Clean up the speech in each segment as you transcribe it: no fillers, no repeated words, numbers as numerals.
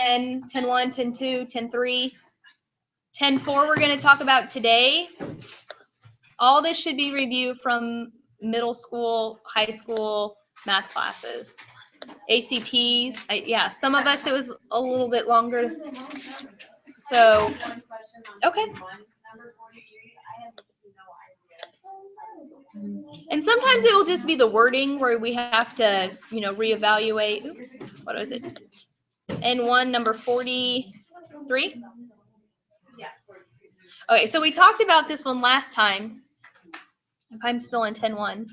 10, 10-1, 10-2, 10-3. 10-4 we're going to talk about today. All this should be reviewed from middle school, high school math classes. ACTs, yeah, some of us it was a little bit longer. So, okay. And sometimes it will just be the wording where we have to, reevaluate. Oops, what was it? N1 number 43? Yeah. Okay, so we talked about this one last time. If I'm still in 10-1.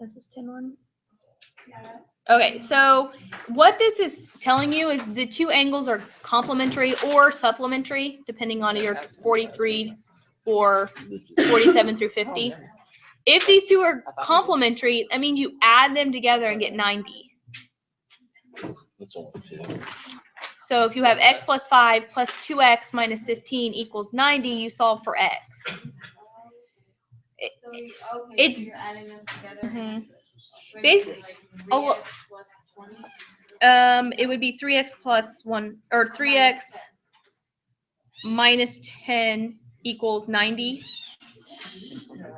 Is this 10-1? Yes. Okay, so what this is telling you is the two angles are complementary or supplementary, depending on your 43 or 47 through 50. If these two are complementary, that means you add them together and get 90. So if you have x plus 5 plus 2x minus 15 equals 90, you solve for x. It's you're adding them together. Basically, it would be 3x plus 1 or 3x minus 10 equals 90.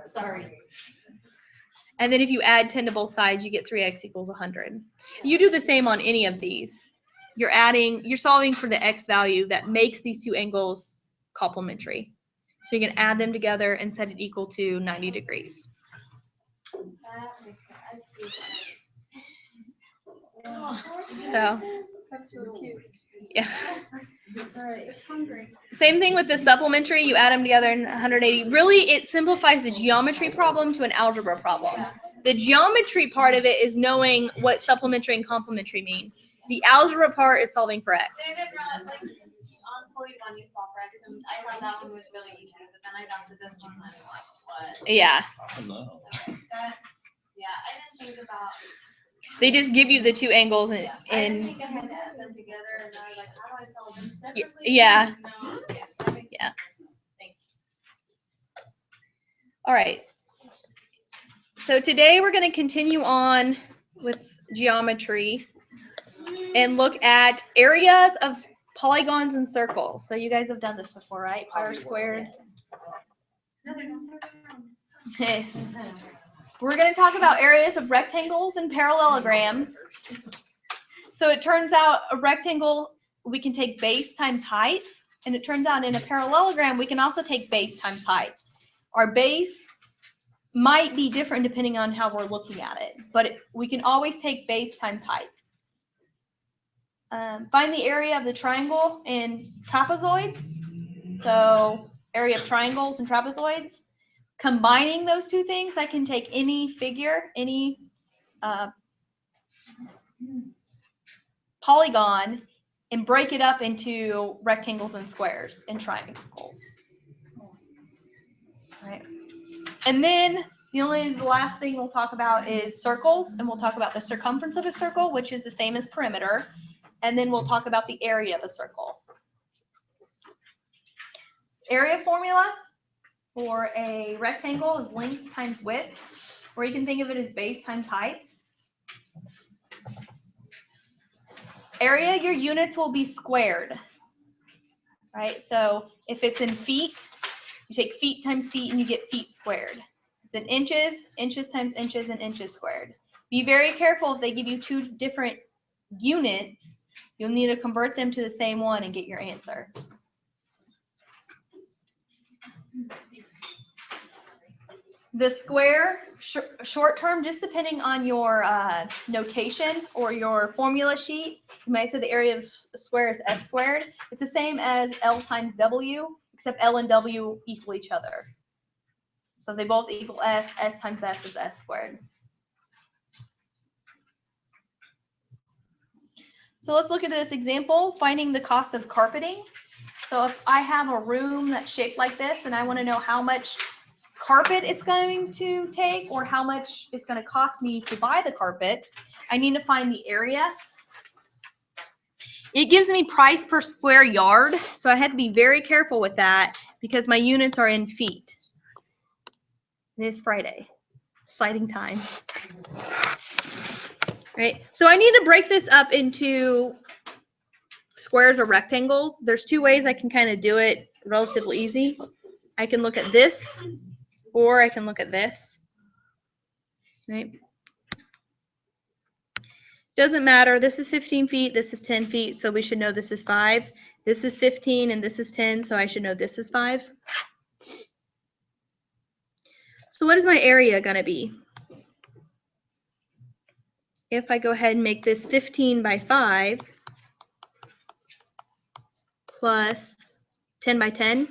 Sorry. And then if you add 10 to both sides, you get 3x equals 100. You do the same on any of these. You're solving for the x value that makes these two angles complementary. So you can add them together and set it equal to 90 degrees. So, that's really cute. Yeah. Sorry, it's hungry. Same thing with the supplementary. You add them together in 180. Really, it simplifies the geometry problem to an algebra problem. Yeah. The geometry part of it is knowing what supplementary and complementary mean. The algebra part is solving for x. They didn't run, like, on 41 you solve for x, and I thought that one was really easy, but then I got to this one and I'm like, what? Yeah. I don't know. Yeah, I didn't think about. They just give you the two angles and I didn't think I had to add them together, and I was like, how do I solve them separately? Yeah. No, yeah, that makes sense. Thank you. All right. So today we're going to continue on with geometry and look at areas of polygons and circles. So you guys have done this before, right? Pi r squared. No, they're not. We're going to talk about areas of rectangles and parallelograms. So it turns out a rectangle, we can take base times height. And it turns out in a parallelogram, we can also take base times height. Our base might be different depending on how we're looking at it. But we can always take base times height. Find the area of the triangle and trapezoids. So area of triangles and trapezoids. Combining those two things, I can take any figure, any polygon, and break it up into rectangles and squares and triangles. Right. And then the last thing we'll talk about is circles, and we'll talk about the circumference of a circle, which is the same as perimeter, and then we'll talk about the area of a circle. Area formula for a rectangle is length times width, or you can think of it as base times height. Area, your units will be squared, right? So if it's in feet, you take feet times feet and you get feet squared. If it's in inches, inches times inches and inches squared. Be very careful if they give you two different units, you'll need to convert them to the same one and get your answer. The square, short term, just depending on your notation or your formula sheet, you might say the area of a square is s squared. It's the same as L times W, except L and W equal each other. So they both equal S. S times S is S squared. So let's look at this example, finding the cost of carpeting. So if I have a room that's shaped like this and I want to know how much carpet it's going to take or how much it's going to cost me to buy the carpet, I need to find the area. It gives me price per square yard, so I had to be very careful with that because my units are in feet. It is Friday. Exciting time. Right? So I need to break this up into squares or rectangles, there's two ways I can kind of do it relatively easy. I can look at this, or I can look at this, right? Doesn't matter. This is 15 feet. This is 10 feet. So we should know this is 5. This is 15 and this is 10. So I should know this is 5. So what is my area going to be? If I go ahead and make this 15 by 5 plus 10 by 10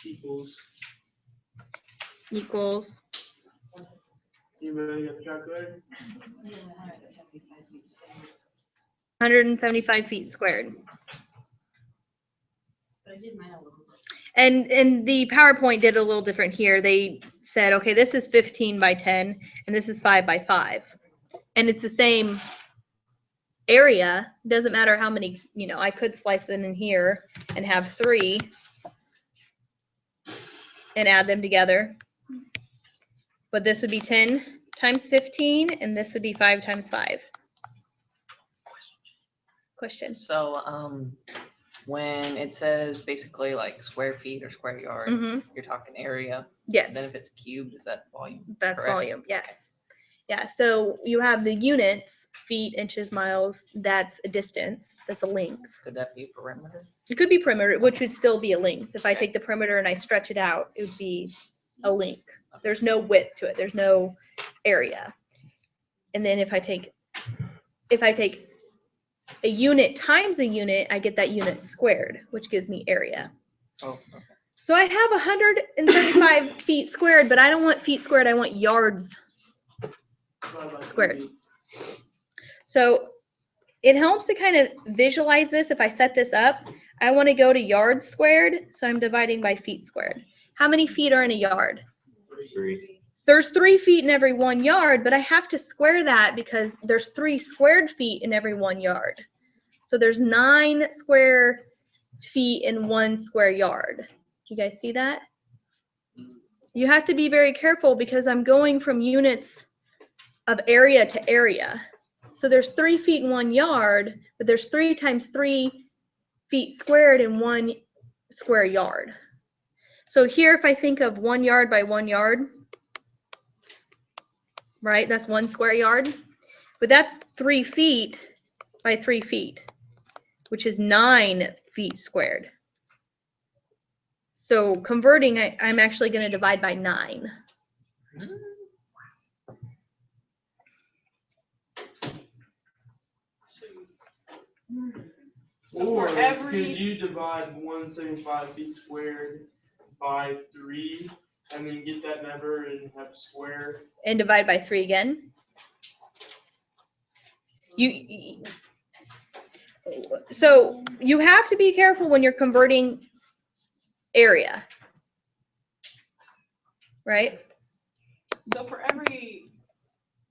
equals. You really got the calculator? 175 feet squared. And the PowerPoint did a little different here. They said, okay, this is 15 by 10, and this is 5 by 5. And it's the same area. Doesn't matter how many, you know, I could slice it in here and have 3 and add them together. But this would be 10 times 15, and this would be 5 times 5. Question. So, when it says basically like square feet or square yards, you're talking area. Yes. And then if it's cubed, is that volume? That's correct? volume, yes. Yeah, so you have the units, feet, inches, miles, that's a distance, that's a length. Could that be perimeter? It could be perimeter, which would still be a length. If I take the perimeter and I stretch it out, it would be a length. There's no width to it, there's no area. And then if I take a unit times a unit, I get that unit squared, which gives me area. Oh, okay. So I have 175 feet squared, but I don't want feet squared, I want yards squared. So it helps to kind of visualize this. If I set this up, I want to go to yards squared, so I'm dividing by feet squared. How many feet are in a yard? 3. There's 3 feet in every 1 yard, but I have to square that because there's 3 squared feet in every 1 yard. So there's 9 square feet in 1 square yard. Do you guys see that? You have to be very careful because I'm going from units of area to area. So there's 3 feet in 1 yard, but there's 3 times 3 feet squared in 1 square yard. So here, if I think of 1 yard by 1 yard, right, that's 1 square yard, but that's 3 feet by 3 feet, which is 9 feet squared. So converting, I'm actually going to divide by 9. Or could you divide 175 feet squared by 3 and then get that number and have square? And divide by 3 again. So you have to be careful when you're converting area, right? So for every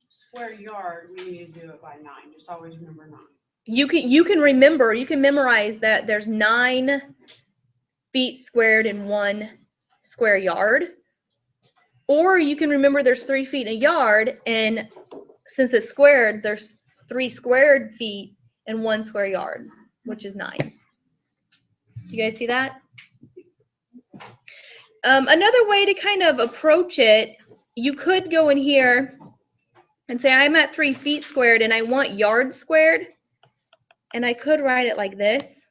square yard, we need to do it by 9. Just always remember 9. You can remember, you can memorize that there's 9 feet squared in 1 square yard, or you can remember there's 3 feet in a yard, and since it's squared, there's 3 squared feet in 1 square yard, which is 9. Do you guys see that? Another way to kind of approach it, you could go in here and say I'm at 3 feet squared and I want yards squared. And I could write it like this: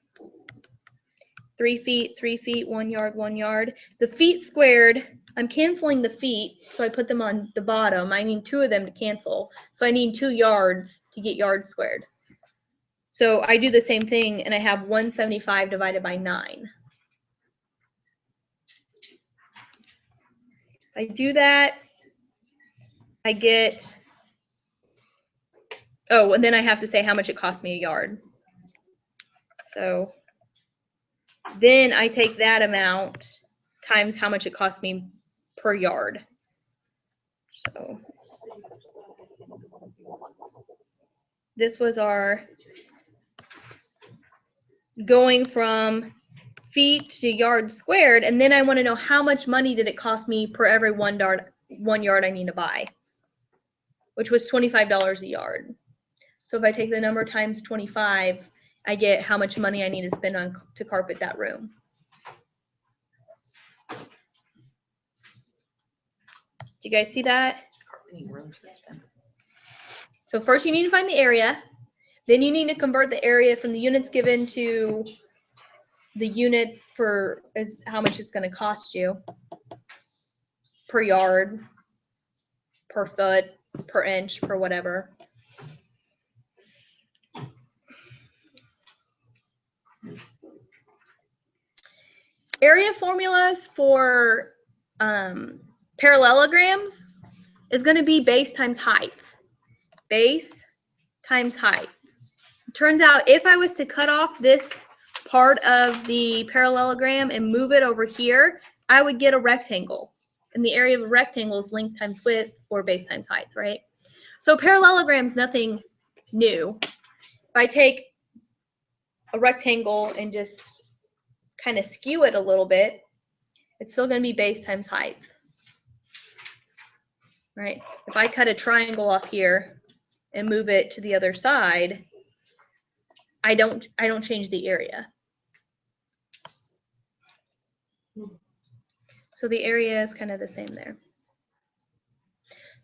3 feet, 1 yard, 1 yard. The feet squared, I'm canceling the feet, so I put them on the bottom. I need 2 of them to cancel. So I need 2 yards to get yards squared. So I do the same thing, and I have 175 divided by 9. If I do that, I get, oh, and then I have to say how much it cost me a yard. So then I take that amount times how much it cost me per yard. So this was our going from feet to yards squared, and then I want to know how much money did it cost me per every 1 yard I need to buy, which was $25 a yard. So if I take the number times 25, I get how much money I need to spend on to carpet that room. Do you guys see that? Carpeting rooms are expensive. So first you need to find the area. Then you need to convert the area from the units given to the units for as how much it's going to cost you per yard, per foot, per inch, per whatever. Area formulas for parallelograms is going to be base times height. Base times height. It turns out if I was to cut off this part of the parallelogram and move it over here, I would get a rectangle. And the area of a rectangle is length times width or base times height, right? So parallelogram is nothing new. If I take a rectangle and just kind of skew it a little bit, it's still going to be base times height, right? If I cut a triangle off here and move it to the other side, I don't change the area. So the area is kind of the same there.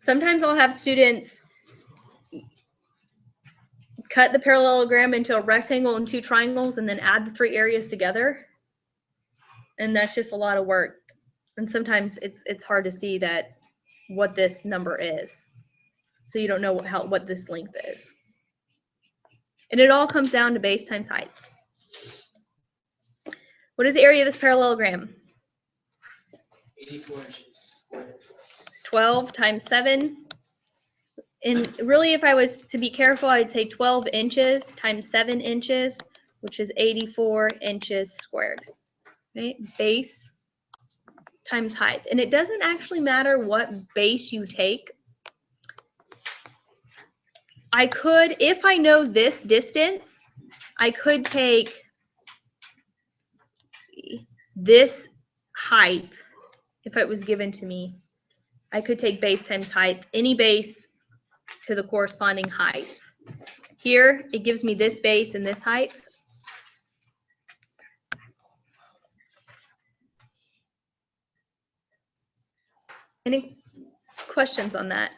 Sometimes I'll have students cut the parallelogram into a rectangle and 2 triangles and then add the 3 areas together. And that's just a lot of work. And sometimes it's hard to see that what this number is. So you don't know what this length is. And it all comes down to base times height. What is the area of this parallelogram? 84 inches. 12 times 7. And really, if I was to be careful, I'd say 12 inches times 7 inches, which is 84 inches squared. Right? Base times height. And it doesn't actually matter what base you take. I could, if I know this distance, I could take this height, if it was given to me. I could take base times height, any base to the corresponding height. Here, it gives me this base and this height. Any questions on that?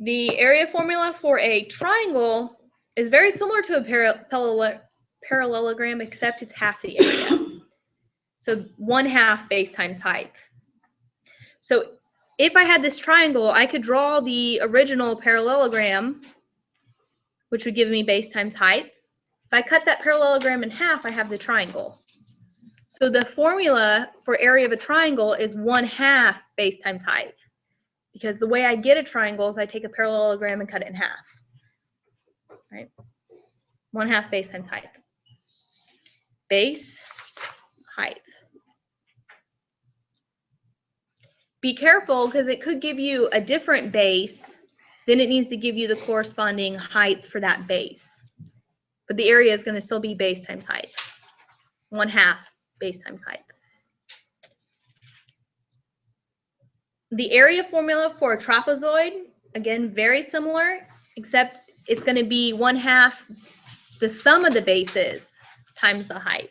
The area formula for a triangle is very similar to a parallelogram, except it's half the area. So 1/2 base times height. So if I had this triangle, I could draw the original parallelogram, which would give me base times height. If I cut that parallelogram in half, I have the triangle. So the formula for area of a triangle is 1/2 base times height. Because the way I get a triangle is I take a parallelogram and cut it in half. Right? 1/2 base times height. Base, height. Be careful because it could give you a different base, then it needs to give you the corresponding height for that base. But the area is going to still be base times height. 1/2 base times height. The area formula for a trapezoid, again, very similar, except it's going to be 1/2 the sum of the bases times the height.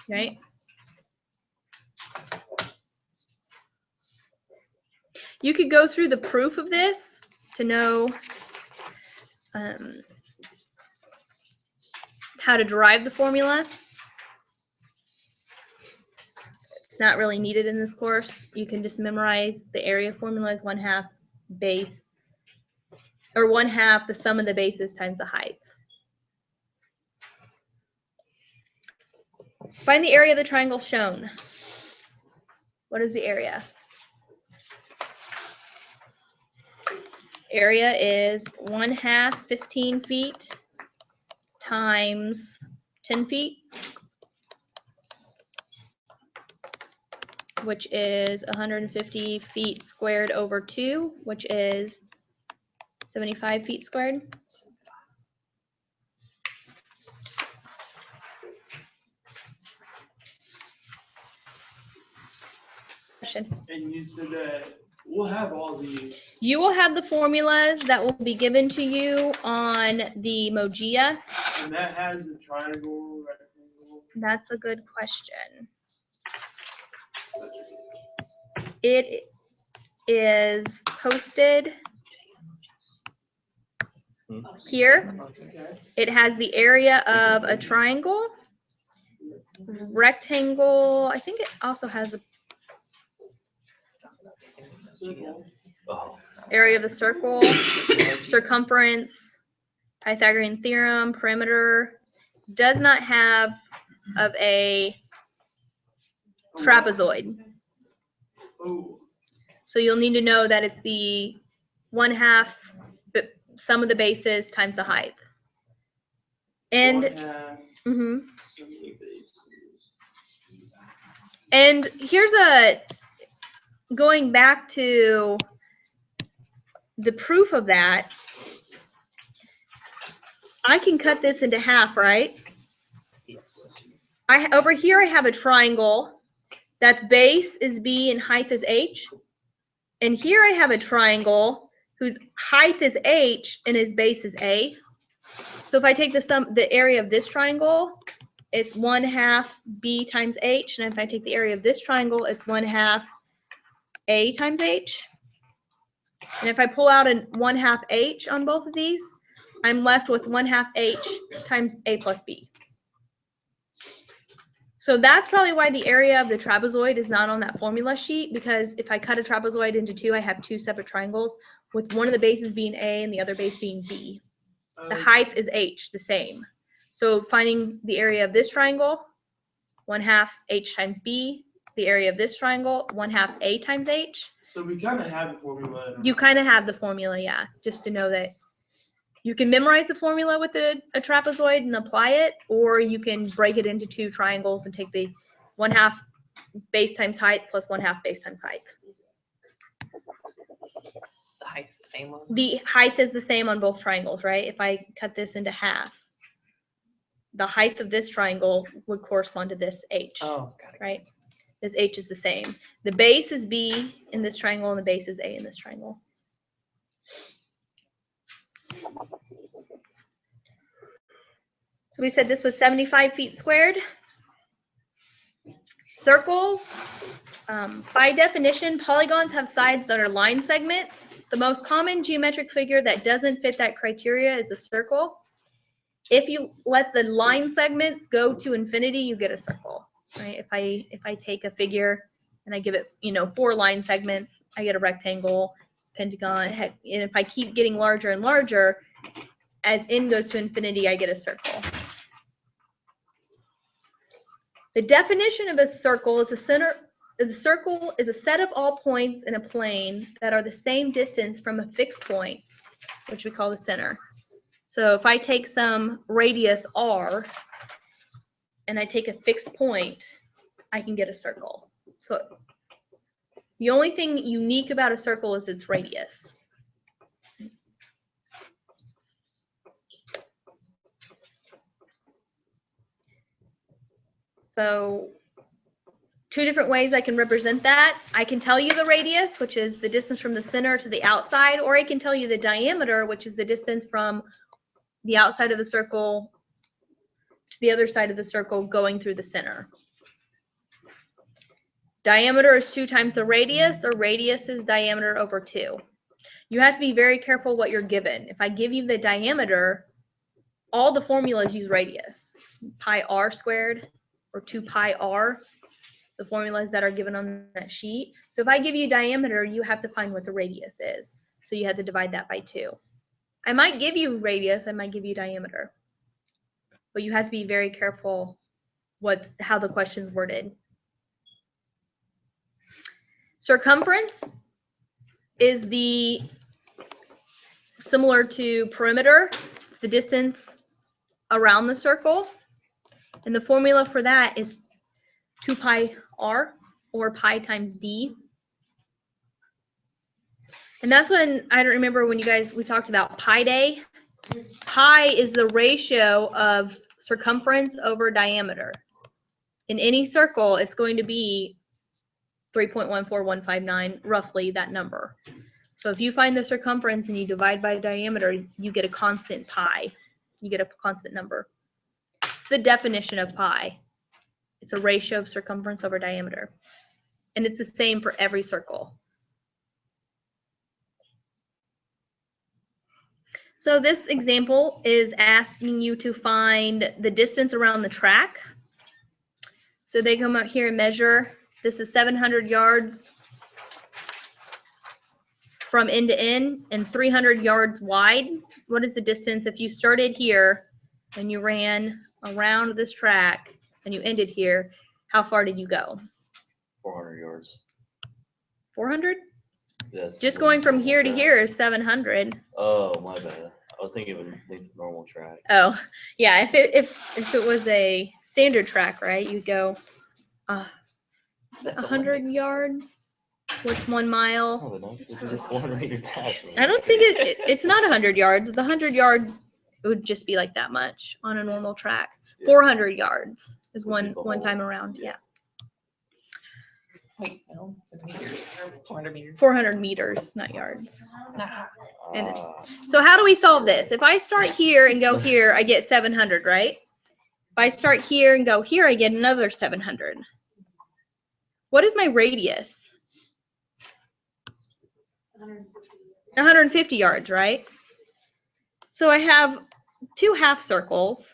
Right? You could go through the proof of this to know how to derive the formula. It's not really needed in this course. You can just memorize the area formula is 1/2 base, or 1/2 the sum of the bases times the height. Find the area of the triangle shown. What is the area? Area is 1/2 15 feet times 10 feet, which is 150 feet squared over 2, which is 75 feet squared. And you said that We'll have all these. You will have the formulas that will be given to you on the Mojia. And that has the triangle, rectangle. That's a good question. It is posted here. It has the area of a triangle, rectangle. I think it also has the Circle. area of the circle, circumference, Pythagorean theorem, perimeter. Does not have of a trapezoid. Oh, So you'll need to know that it's the 1/2 sum of the bases times the height. And 1/2 mhm. sum of the bases. And here's a going back to the proof of that. I can cut this into half, right? Over here I have a triangle that's base is B and height is H. And here I have a triangle whose height is H and his base is A. So if I take the area of this triangle, it's 1/2 B times H. And if I take the area of this triangle, it's 1/2 A times H. And if I pull out a 1/2 H on both of these, I'm left with 1/2 H times A plus B. So that's probably why the area of the trapezoid is not on that formula sheet, because if I cut a trapezoid into two, I have two separate triangles with one of the bases being A and the other base being B. The height is H, the same. So finding the area of this triangle, 1/2 H times B. The area of this triangle, 1/2 A times H. So we kind of have the formula. You kind of have the formula, yeah, just to know that you can memorize the formula with a trapezoid and apply it, or you can break it into two triangles and take the 1/2 base times height plus 1/2 base times height. The height's the same one. The height is the same on both triangles, right? If I cut this into half, the height of this triangle would correspond to this H, Oh, got it. right? This H is the same. The base is B in this triangle and the base is A in this triangle. So we said this was 75 feet squared. Circles, by definition, polygons have sides that are line segments. The most common geometric figure that doesn't fit that criteria is a circle. If you let the line segments go to infinity, you get a circle, right? If I take a figure and I give it, 4 line segments, I get a rectangle, pentagon, and if I keep getting larger and larger, as n goes to infinity, I get a circle. The definition of a circle is the circle is a set of all points in a plane that are the same distance from a fixed point, which we call the center. So if I take some radius r and I take a fixed point, I can get a circle. So the only thing unique about a circle is its radius. So 2 different ways I can represent that. I can tell you the radius, which is the distance from the center to the outside, or I can tell you the diameter, which is the distance from the outside of the circle to the other side of the circle going through the center. Diameter is 2 times the radius, or radius is diameter over 2. You have to be very careful what you're given. If I give you the diameter, all the formulas use radius. Pi r squared or 2 pi r, the formulas that are given on that sheet. So if I give you diameter, you have to find what the radius is. So you have to divide that by 2. I might give you radius, I might give you diameter. But you have to be very careful how the question's worded. Circumference is similar to perimeter, the distance around the circle. And the formula for that is 2 pi r, or pi times d. And that's when, I don't remember when we talked about pi day. Pi is the ratio of circumference over diameter. In any circle, it's going to be 3.14159, roughly that number. So if you find the circumference and you divide by diameter, you get a constant pi. You get a constant number. It's the definition of pi. It's a ratio of circumference over diameter. And it's the same for every circle. So this example is asking you to find the distance around the track. So they come out here and measure. This is 700 yards from end to end and 300 yards wide. What is the distance if you started here and you ran around this track and you ended here? How far did you go? 400 yards. 400? Yes. Just going from here to here is 700. Oh, my bad. I was thinking of a normal track. Oh, yeah. If it was a standard track, right? You'd go That's 100 yards. What's 1 mile? Oh, no, it's just 400 meter dash. I don't think it's not 100 yards. The 100 yard would just be like that much on a normal track. Yeah. 400 yards is Would be one the whole- time around. Yeah. Wait, no, it's meters. 400 meters. 400 meters, not yards. Nah. And- Ah, So how do we solve this? If I start here and go here, I get 700, right? If I start here and go here, I get another 700. What is my radius? 150 yards, right? So I have 2 half circles.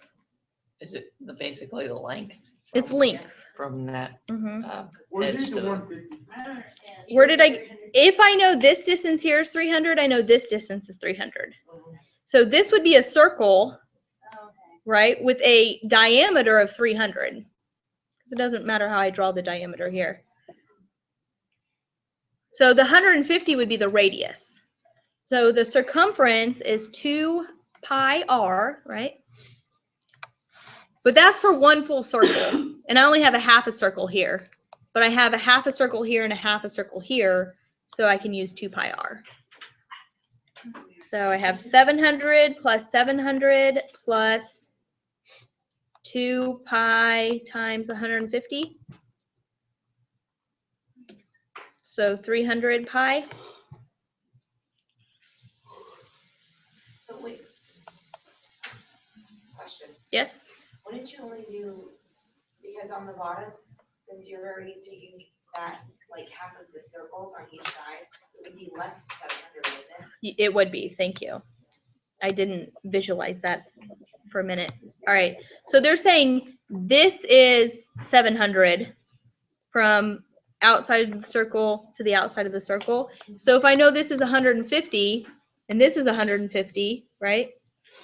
Is it basically the length? It's from- length. From that Where'd you edge get the to 150? I don't understand. Where did if I know this distance here is 300, I know this distance is 300. So this would be a circle, Oh, okay. right, with a diameter of 300. Because it doesn't matter how I draw the diameter here. So the 150 would be the radius. So the circumference is 2 pi r, right? But that's for one full circle. And I only have a half a circle here. But I have a half a circle here and a half a circle here. So I can use 2 pi r. So I have 700 plus 700 plus 2 pi times 150. So 300 pi. So wait. Question, Yes. wouldn't you only do, because on the bottom, since you're already taking that, like half of the circles on each side, it would be less than 700, wouldn't it? It would be. Thank you. I didn't visualize that for a minute. All right. So they're saying this is 700 from outside of the circle to the outside of the circle. So if I know this is 150 and this is 150, right?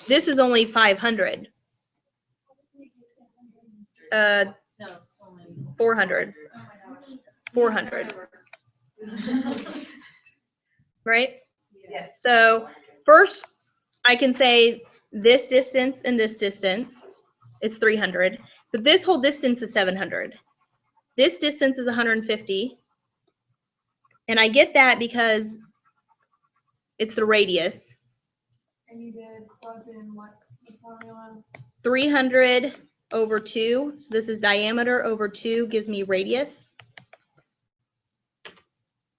This is only 500. No, it's only. 400. Oh my gosh. 400. Right? Yes. So first I can say this distance and this distance is 300, but this whole distance is 700. This distance is 150. And I get that because it's the radius. And you did plug in what the formula? 300 over 2. So this is diameter over 2 gives me radius.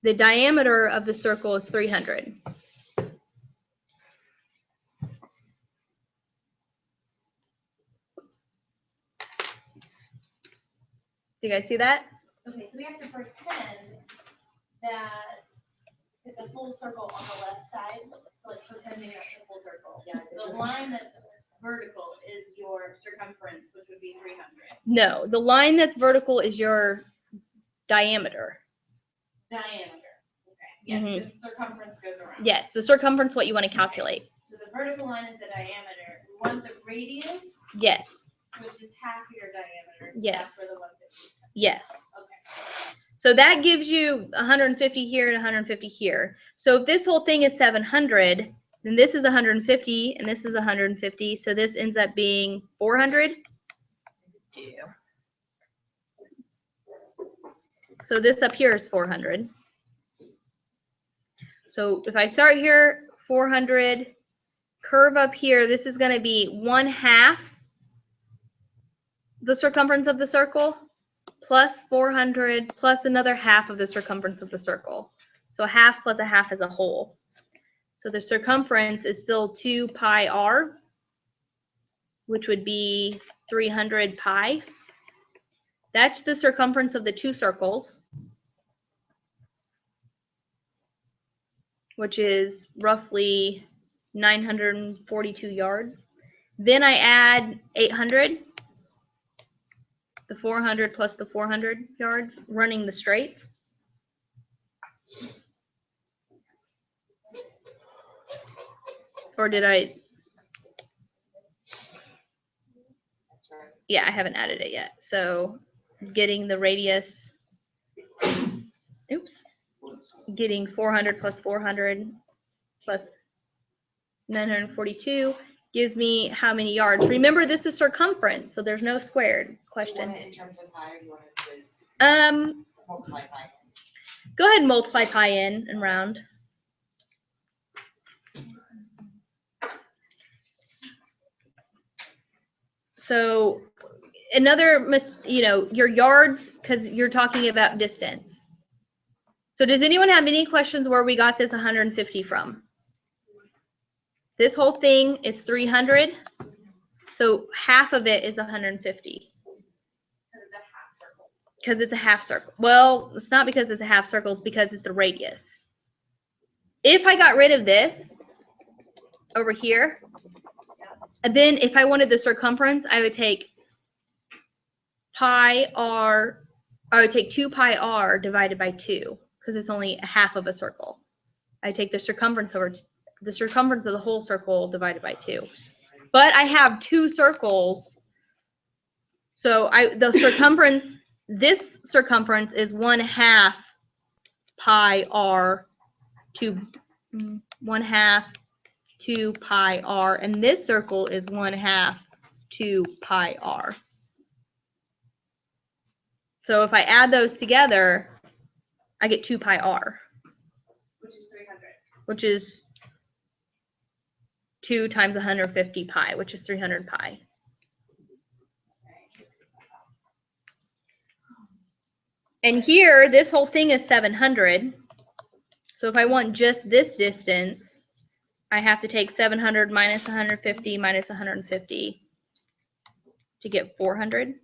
The diameter of the circle is 300. Do you guys see that? Okay, so we have to pretend that it's a full circle on the left side, so like pretending that's a full circle. Yeah, The line that's vertical is your circumference, which would be 300. No, the line that's vertical is your diameter. Diameter, okay, yes, Mhm. because circumference goes around. Yes, the circumference, what you want to calculate. So the vertical line is the diameter. We want the radius, Yes, which is half your diameter. So Yes. that's where the 150 comes. yes. Okay. So that gives you 150 here and 150 here. So if this whole thing is 700, then this is 150 and this is 150. So this ends up being 400. yeah. So this up here is 400. So if I start here, 400, curve up here, this is going to be 1/2 the circumference of the circle. plus 400 plus another half of the circumference of the circle. So a half plus a half is a whole. So the circumference is still 2 pi r, which would be 300 pi. That's the circumference of the two circles, which is roughly 942 yards. Then I add 800, the 400 plus the 400 yards, running the straights. Or did I? Yeah, I haven't added it yet. So getting the radius, oops, getting 400 plus 400 plus 942 gives me how many yards? Remember, this is circumference, so there's no squared You question. want it in terms of pi, or you want us to multiply pi? Go ahead and multiply pi in and round. So another, your yards, because you're talking about distance. So does anyone have any questions where we got this 150 from? This whole thing is 300. So half of it is 150. Because it's a half circle. Well, it's not because it's a half circle, it's because it's the radius. If I got rid of this over here, and then if I wanted the circumference, I would take pi r, I would take 2 pi r divided by 2, because it's only a half of a circle. I take the circumference over the circumference of the whole circle divided by 2. But I have two circles, so the circumference, this circumference is 1/2 pi r to 1/2 2 pi r, and this circle is 1/2 2 pi r. So if I add those together, I get 2 pi r, Which is 300. which is 2 times 150 pi, which is 300 pi. And here, this whole thing is 700. So if I want just this distance, I have to take 700 minus 150 minus 150 to get 400.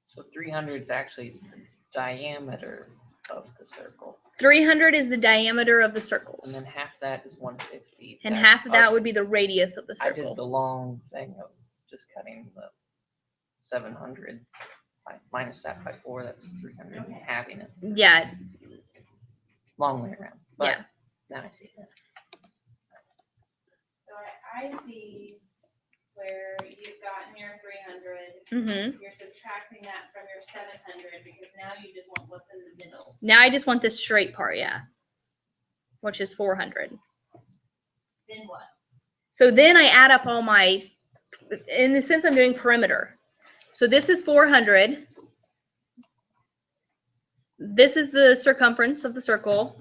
So 300 is actually the diameter of the circle. 300 is the diameter of the circles. And then half that is 150. And half of that would be the radius of the I did circle. the long thing of just cutting the 700 minus that by 4, that's 300, and halving it. Yeah, Long way around. But yeah. now I see that. So I see where you've gotten your 300. Mm-hmm. You're subtracting that from your 700 because now you just want what's in the middle. Now I just want this straight part, yeah, which is 400. Then what? So then I add up all my, in the sense I'm doing perimeter. So this is 400. This is the circumference of the circle,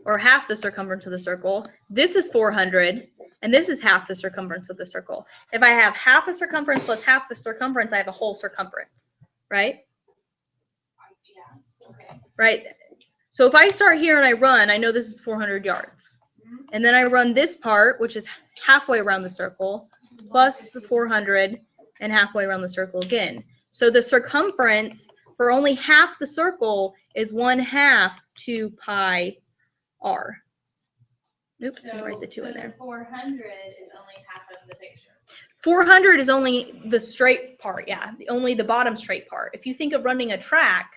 or half the circumference of the circle. This is 400, and this is half the circumference of the circle. If I have half a circumference plus half the circumference, I have a whole circumference, right? Yeah. Okay. Right? So if I start here and I run, I know this is 400 yards. And then I run this part, which is halfway around the circle, plus the 400, and halfway around the circle again. So the circumference for only half the circle is 1/2 2 pi r. Oops, So, didn't write the 2 in the there. 400 is only half of the picture. 400 is only the straight part, yeah, only the bottom straight part. If you think of running a track,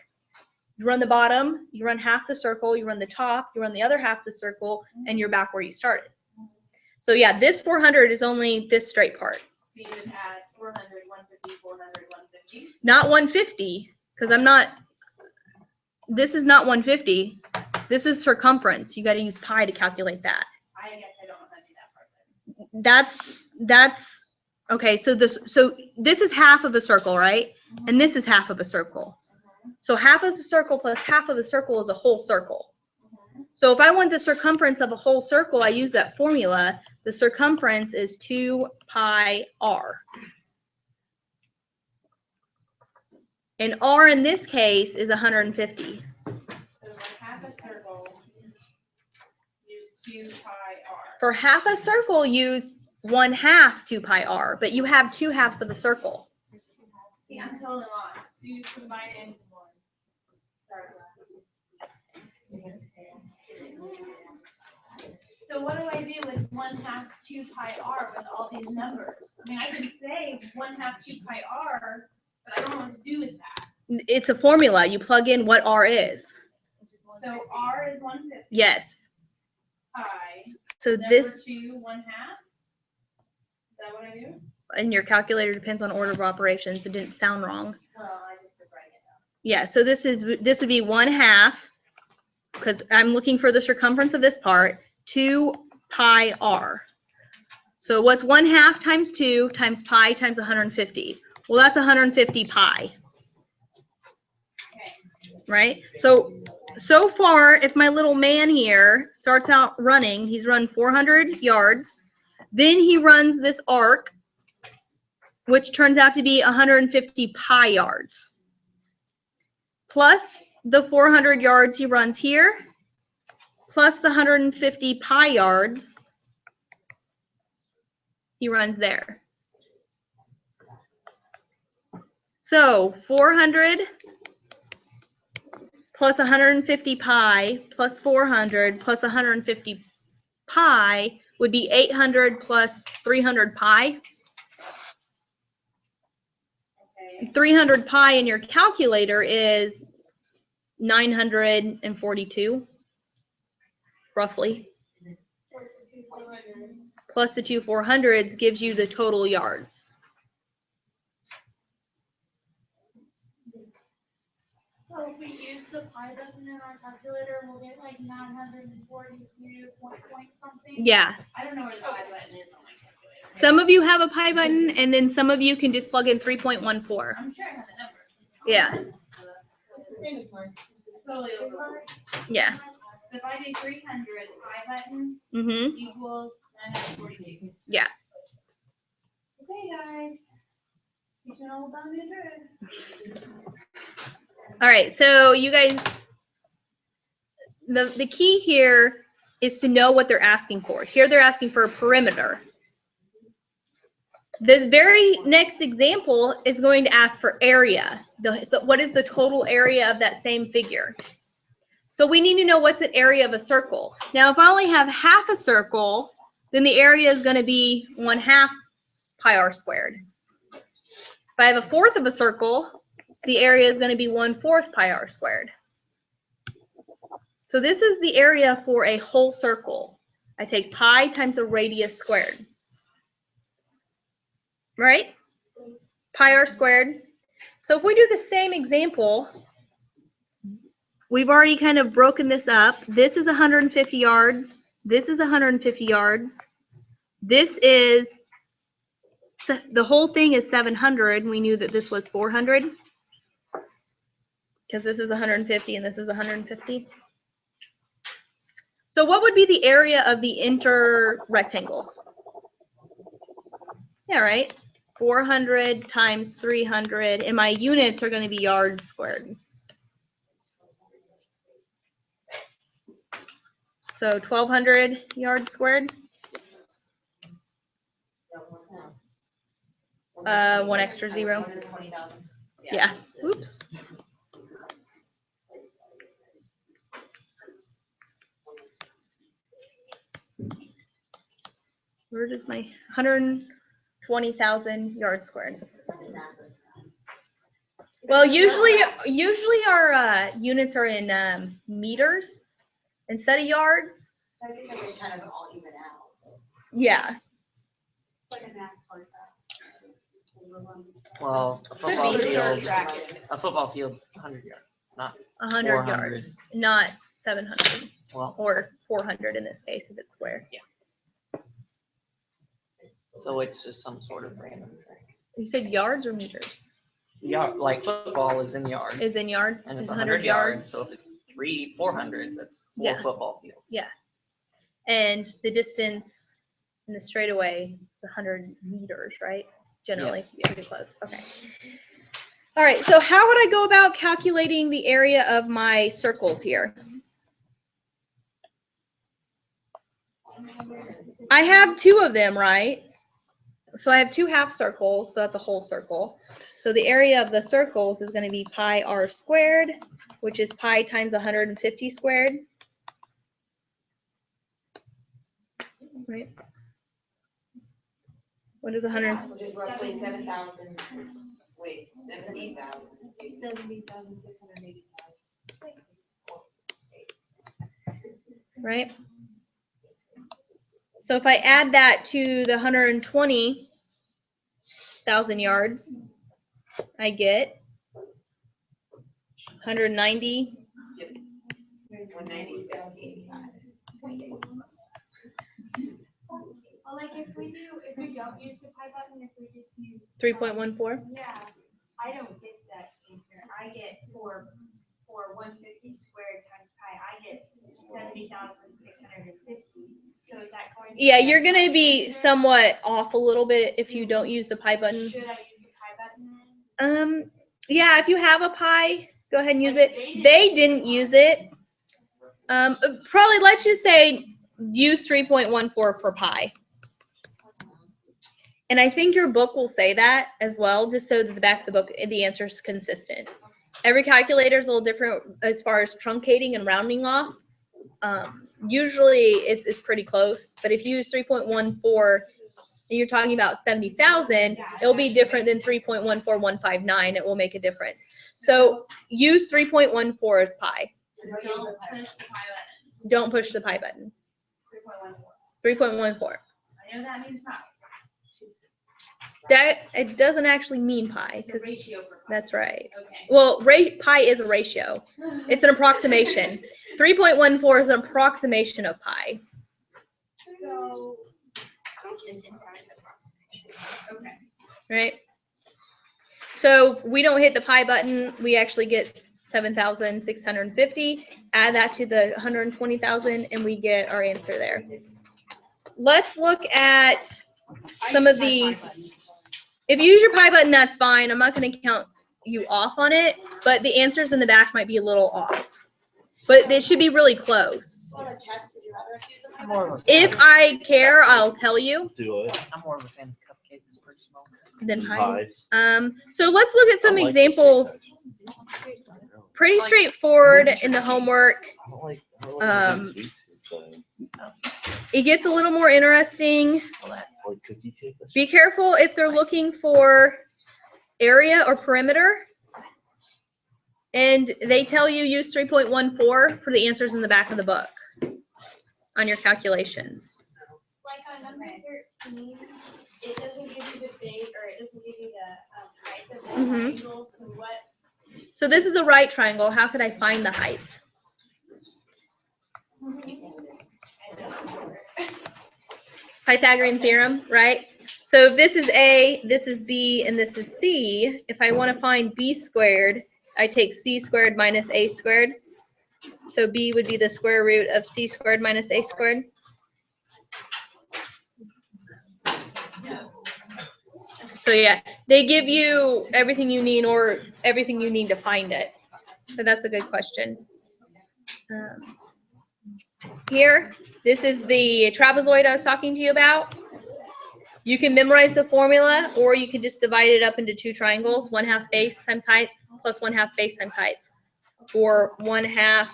you run the bottom, you run half the circle, you run the top, you run the other half of the circle, and you're back where you started. So yeah, this 400 is only this straight part. So you would add 400, 150, 400, 150. Not 150, because I'm not, this is not 150. This is circumference. You got to use pi to calculate that. I guess I don't know how to do that part then. That's okay. So this is half of a circle, right? And this is half of a circle. So half of a circle plus half of a circle is a whole circle. So if I want the circumference of a whole circle, I use that formula. The circumference is 2 pi r. And R in this case is 150. So for half a circle, use 2 pi r. For half a circle, use 1/2 2 pi r, but you have 2 halves of a circle. See, I'm totally lost. You combine it into one. Sorry. So what do I do with 1/2 2 pi r with all these numbers? I mean, I can say 1/2 2 pi r, but I don't know what to do with that. It's a formula. You plug in what R is. So r is 150 Yes. pi. So Number this 2 1/2. Is that what I do? and your calculator depends on order of operations. It didn't sound wrong. Well, I just been writing it down. Yeah, so this would be 1/2, because I'm looking for the circumference of this part, 2 pi r. So what's 1/2 times 2 times pi times 150? Well, that's 150 pi, Okay. right? So far, if my little man here starts out running, he's run 400 yards, then he runs this arc, which turns out to be 150 pi yards, plus the 400 yards he runs here, plus the 150 pi yards he runs there. So 400 plus 150 pi plus 400 plus 150 pi would be 800 plus 300 pi. Okay. 300 pi in your calculator is 942, roughly. Plus the 2 400s gives you the total yards. So if we use the pi button in our calculator, we'll get like 942 point something. Yeah. I don't know where the pi button is on my calculator. Some of you have a pi button, and then some of you can just plug in 3.14. I'm sure I have the number. Yeah. It's the same as mine. Totally over. Yeah. So if I do 300 pi button Mm-hmm. equals 942. Yeah. Okay, guys. Teaching all about new tricks. All right. So you guys, the key here is to know what they're asking for. Here they're asking for a perimeter. The very next example is going to ask for area. What is the total area of that same figure? So we need to know what's an area of a circle. Now, if I only have half a circle, then the area is going to be 1/2 pi r squared. If I have a fourth of a circle, the area is going to be 1/4 pi r squared. So this is the area for a whole circle. I take pi times the radius squared. Right? Pi r squared. So if we do the same example, we've already kind of broken this up. This is 150 yards. This is 150 yards. This is, the whole thing is 700. We knew that this was 400 because this is 150 and this is 150. So what would be the area of the inter rectangle? Yeah, right? 400 times 300, and my units are going to be yards squared. So 1,200 yards squared. One extra zero. Yeah. Oops. Where does my 120,000 yards squared? Well, usually our units are in meters instead of yards. I think they kind of all even out. Yeah. Like a math part. Well, a football field's 100 yards, not 100 400. yards, not 700 well. or 400 in this case if it's square. So it's just some sort of random thing. You said yards or meters? Yeah, like football is in yards. Is in yards? And Is it's 100 yards. So if it's 400, that's 4 Yeah. football fields. And the distance in the straightaway is 100 meters, right? Generally, Yes. pretty close. Okay. All right, so how would I go about calculating the area of my circles here? I have two of them, right? So I have two half circles, so that's a whole circle. So the area of the circles is going to be pi r squared, which is pi times 150 squared. Right? What is 100? Which is roughly 7,000, wait, 70,000. 70,685. Right? So if I add that to the 120,000 yards, I get 190. 196,85. Well, like if we don't use the pi button, if we just use. 3.14. Yeah, I don't get that answer. I get for 150 squared times pi, I get 70,650. So is that going to? Yeah, you're going to be somewhat off a little bit if you don't use the pi button. Should I use the pi button then? Yeah, if you have a pi, go ahead and use it. They didn't use it. Probably, let's just say use 3.14 for pi. And I think your book will say that as well, just so that the back of the book, the answer is consistent. Every calculator is a little different as far as truncating and rounding off. Usually it's pretty close, but if you use 3.14 and you're talking about 70,000, it'll be different than 3.14159. It will make a difference. So use 3.14 as pi. Don't push the pi button. Don't push the pi button. 3.14. 3.14. I know that means pi. That it doesn't actually mean pi. It's a ratio for pi. That's right. Okay. Well, pi is a ratio. It's an approximation. 3.14 is an approximation of pi. So. Okay. Right? So if we don't hit the pi button, we actually get 7,650. Add that to the 120,000 and we get our answer there. Let's look at some of the, if you use your pi button, that's fine. I'm not going to count you off on it, but the answers in the back might be a little off. But they should be really close. On a test, would you rather us use the pi I'm more of button? a fan. If I care, I'll tell you. Do it. I'm more of a fan of cupcakes personally. Then And pies. pies. So let's look at some I like examples. cupcakes, actually. Pretty straightforward in the homework. I don't like any sweet tooth, It gets a little more interesting. like cookie cake. Be careful if they're looking for area or perimeter. And they tell you use 3.14 for the answers in the back of the book on your calculations. Like on number 13, it doesn't give you the base, or it doesn't give you the height of the triangle, so what? So this is the right triangle. How could I find the height? Pythagorean theorem, right? So if this is A, this is B, and this is C, if I want to find B squared, I take C squared minus A squared. So B would be the square root of C squared minus A squared. So yeah, they give you everything you need or everything you need to find it. So that's a good question. Here, this is the trapezoid I was talking to you about. You can memorize the formula, or you can just divide it up into two triangles, 1/2 base times height plus 1/2 base times height, or 1/2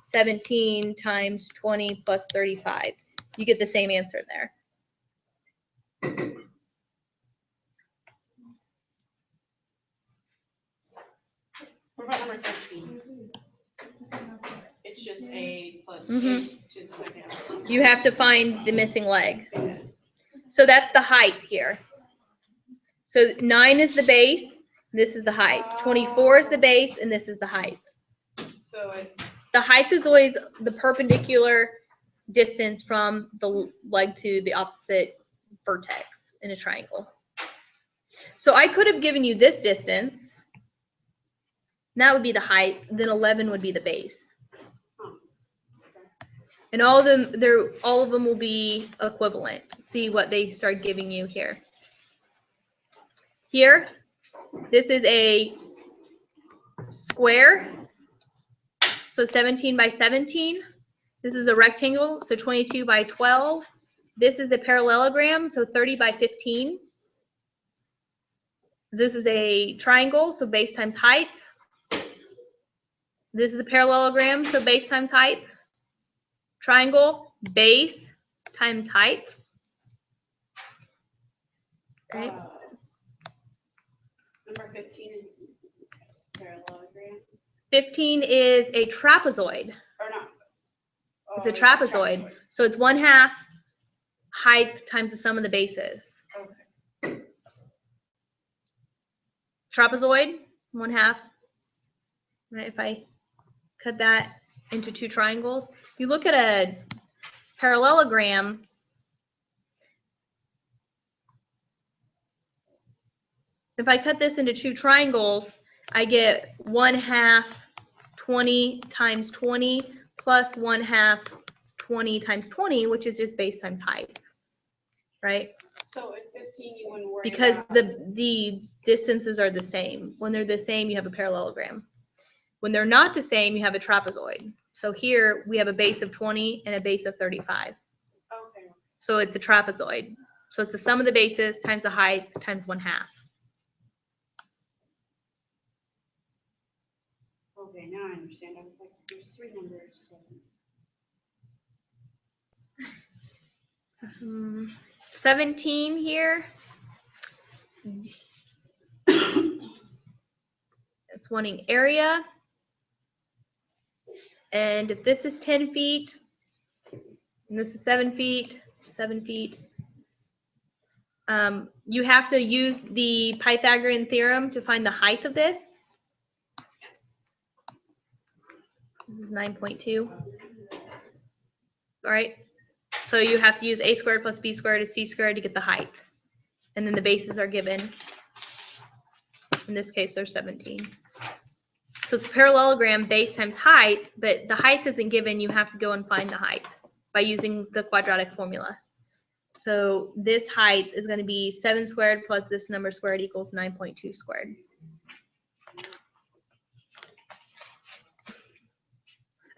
17 times 20 plus 35. You get the same answer there. What about number 13? It's just A plus Mhm. A to the second. You have to find the missing leg. So that's the height here. So 9 is the base, this is the height. 24 is the base, and this is the height. So it's, The height is always the perpendicular distance from the leg to the opposite vertex in a triangle. So I could have given you this distance. And that would be the height. Then 11 would be the base. And all of them will be equivalent. See what they start giving you here. Here, this is a square. So 17 by 17. This is a rectangle, so 22 by 12. This is a parallelogram, so 30 by 15. This is a triangle, so base times height. This is a parallelogram, so base times height. Triangle, base times height. Okay. Number 15 is parallelogram, 15 is a trapezoid. or not? It's a Oh, yeah, trapezoid. So it's 1/2 height times the sum of the bases. Okay. Trapezoid, 1/2. Right, if I cut that into two triangles, you look at a parallelogram. If I cut this into two triangles, I get 1/2 20 times 20 plus 1/2 20 times 20, which is just base times height, right? So at 15, you wouldn't worry Because about. the distances are the same. When they're the same, you have a parallelogram. When they're not the same, you have a trapezoid. So here we have a base of 20 and a base of 35. Okay. So it's a trapezoid. So it's the sum of the bases times the height times 1/2. Okay, now I understand. I was like, there's 3 numbers. So. 17 here. It's wanting area. And if this is 10 feet, and this is 7 feet, 7 feet, you have to use the Pythagorean theorem to find the height of this. This is 9.2. All right. So you have to use a squared plus b squared is c squared to get the height. And then the bases are given. In this case, they're 17. So it's a parallelogram base times height, but the height isn't given. You have to go and find the height by using the quadratic formula. So this height is going to be 7 squared plus this number squared equals 9.2 squared.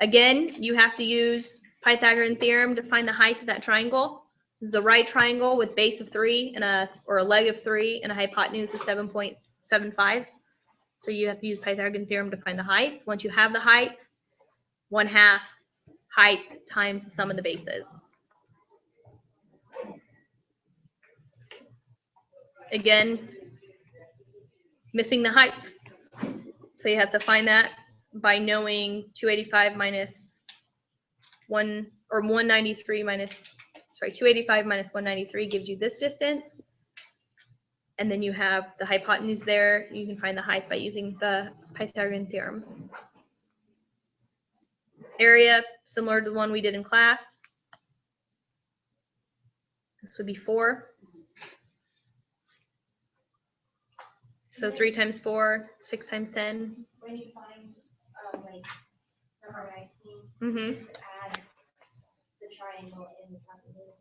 Again, you have to use Pythagorean theorem to find the height of that triangle. This is a right triangle with base of 3 and a leg of 3 and a hypotenuse of 7.75. So you have to use Pythagorean theorem to find the height. Once you have the height, 1/2 height times the sum of the bases. Again, missing the height. So you have to find that by knowing 285 minus 1, or 193 minus, 285 minus 193 gives you this distance. And then you have the hypotenuse there. You can find the height by using the Pythagorean theorem. Area, similar to the one we did in class. This would be 4. So 3 times 4, 6 times 10. When you find, like, number 19, Mm-hmm. just add the triangle in the trapezoid,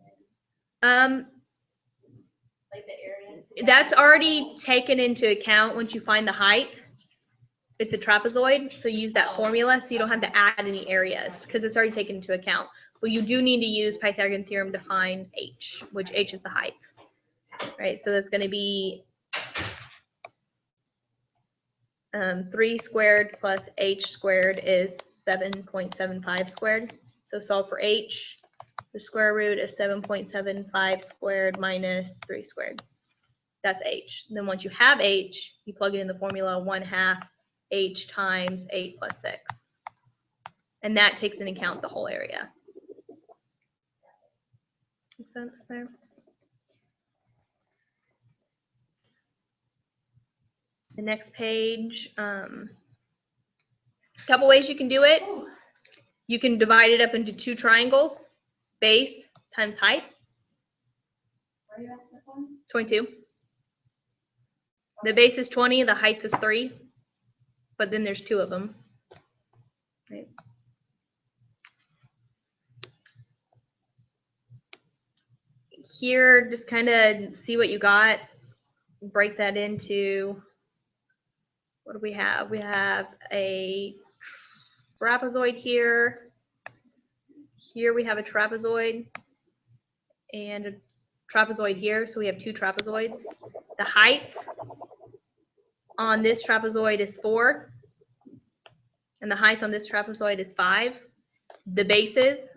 like the areas. That's already taken into account once you find the height. It's a trapezoid, so use that formula so you don't have to add any areas because it's already taken into account. But you do need to use Pythagorean theorem to find h, which h is the height. Right, so that's going to be 3 squared plus h squared is 7.75 squared. So solve for h. The square root is 7.75 squared minus 3 squared. That's h. Then once you have h, you plug it in the formula 1/2 h times 8 plus 6. And that takes into account the whole area. Make sense there? The next page, couple ways you can do it. You can divide it up into two triangles, base times height, Where are you at with one? 22. The base is 20, the height is 3, but then there's 2 of them. Right. Here, just kind of see what you got, break that into what do we have? We have a trapezoid here. Here we have a trapezoid and a trapezoid here. So we have two trapezoids. The height on this trapezoid is 4. And the height on this trapezoid is 5. The bases,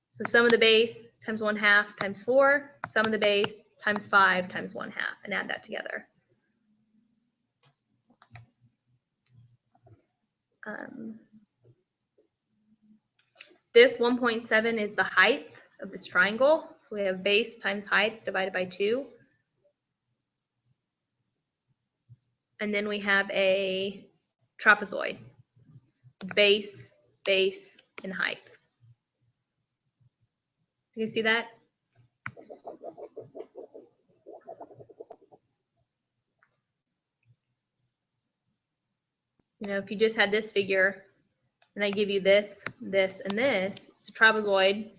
so sum of the base times 1/2 times 4, sum of the base times 5 times 1/2, and add that together. This 1.7 is the height of this triangle. So we have base times height divided by 2. And then we have a trapezoid. Base, base, and height. You see that? You know, if you just had this figure, and I give you this, this, and this, it's a trapezoid,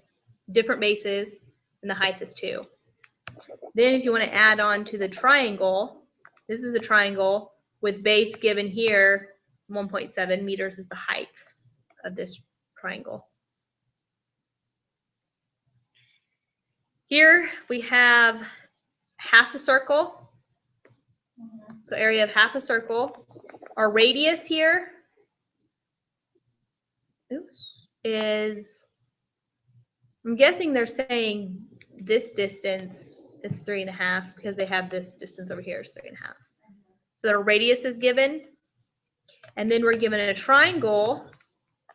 different bases, and the height is 2. Then if you want to add on to the triangle, this is a triangle with base given here, 1.7 meters is the height of this triangle. Here we have half a circle. So area of half a circle. Our radius here is, I'm guessing they're saying this distance is 3.5 because they have this distance over here is 3.5. So our radius is given. And then we're given a triangle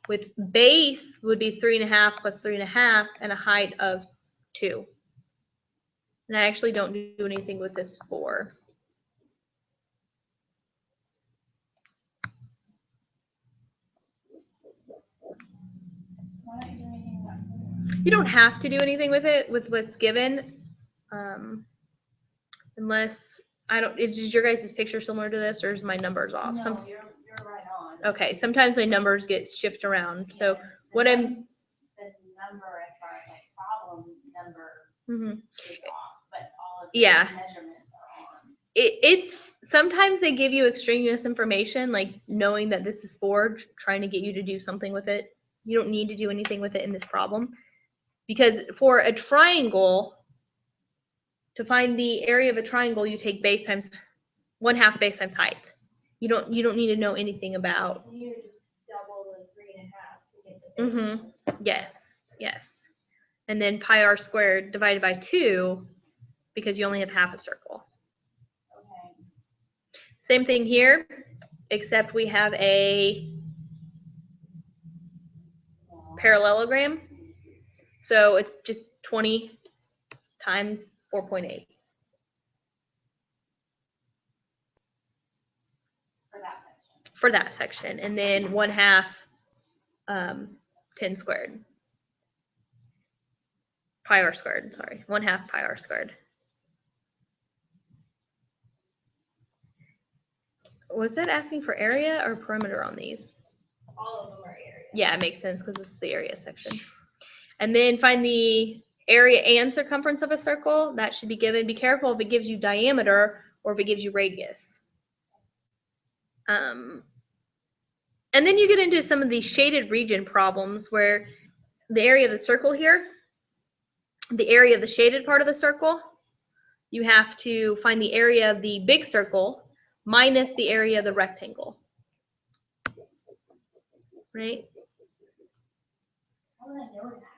with base would be 3.5 plus 3.5 and a height of 2. And I actually don't do anything with this 4. Why don't you do anything about it? You don't have to do anything with it, with what's given, unless, I don't, is your guys' picture similar to this, or is my numbers off? No, you're right on. Okay, sometimes my numbers get shifted around, so Yeah, what the I'm, number as far as like problem number mhm. is off, but all of Yeah. the measurements are on. It's, sometimes they give you extraneous information, like knowing that this is 4, trying to get you to do something with it. You don't need to do anything with it in this problem. Because for a triangle, to find the area of a triangle, you take base times 1/2 base times height. You don't need to know anything about. You just double the 3.5 to get the base. Mm-hmm. Yes, yes. And then pi r squared divided by 2, because you only have half a circle. Okay. Same thing here, except we have a parallelogram. So it's just 20 times 4.8. For that section. And then 1/2 10 squared. Pi r squared, sorry. 1/2 pi r squared. Was that asking for area or perimeter on these? All of them are area. Yeah, it makes sense because this is the area section. And then find the area and circumference of a circle. That should be given. Be careful if it gives you diameter or if it gives you radius. And then you get into some of these shaded region problems where the area of the circle here, the area of the shaded part of the circle, you have to find the area of the big circle minus the area of the rectangle. Right? How am I doing that?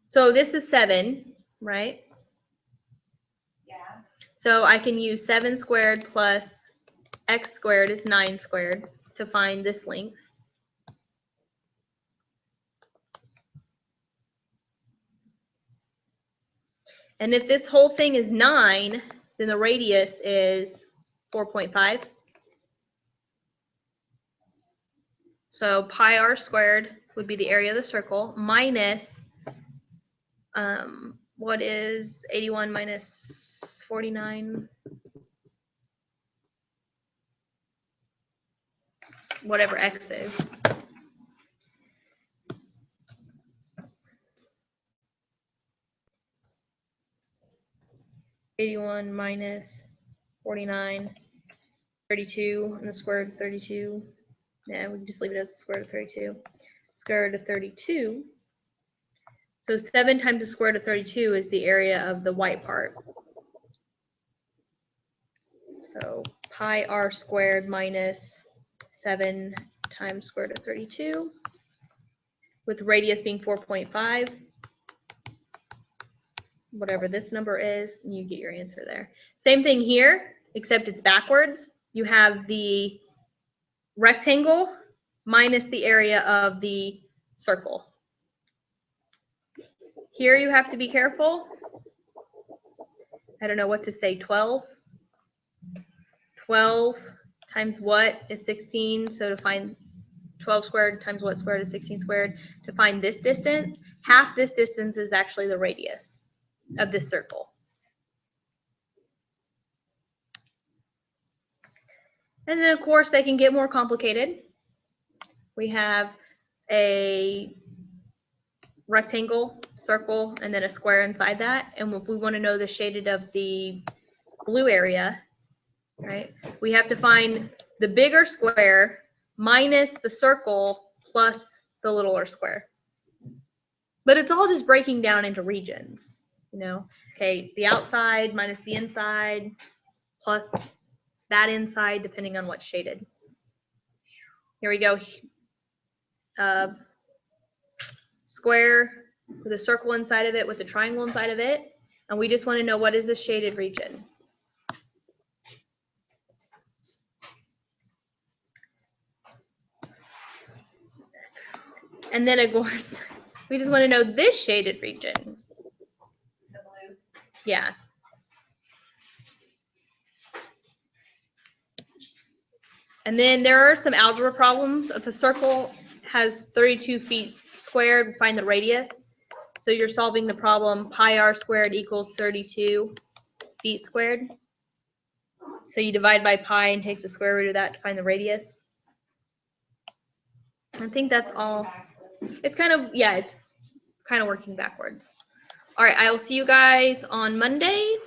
So this is 7, right? Yeah. So I can use 7 squared plus x squared is 9 squared to find this length. And if this whole thing is 9, then the radius is 4.5. So pi r squared would be the area of the circle minus, what is 81 minus 49? Whatever x is. (81 minus 49) 32 and the square root of 32. Yeah, we can just leave it as the square root of 32. Square root of 32. So 7 times the square root of 32 is the area of the white part. So pi r squared minus 7 times square root of 32, with radius being 4.5. Whatever this number is, and you get your answer there. Same thing here, except it's backwards. You have the rectangle minus the area of the circle. Here you have to be careful. I don't know what to say, 12. 12 times what is 16? So to find 12 squared times what squared is 16 squared. To find this distance, half this distance is actually the radius of this circle. And then of course they can get more complicated. We have a rectangle, circle, and then a square inside that. And if we want to know the shaded of the blue area, right, we have to find the bigger square minus the circle plus the littler square. But it's all just breaking down into regions, you know. Okay, the outside minus the inside plus that inside, depending on what's shaded. Here we go. Square with a circle inside of it with a triangle inside of it. And we just want to know what is the shaded region. And then of course, we just want to know this shaded region. The blue. Yeah. And then there are some algebra problems. If a circle has 32 feet squared, find the radius. So you're solving the problem pi r squared equals 32 feet squared. So you divide by pi and take the square root of that to find the radius. I think that's all. It's kind of, yeah, it's kind of working backwards. All right, I will see you guys on Monday.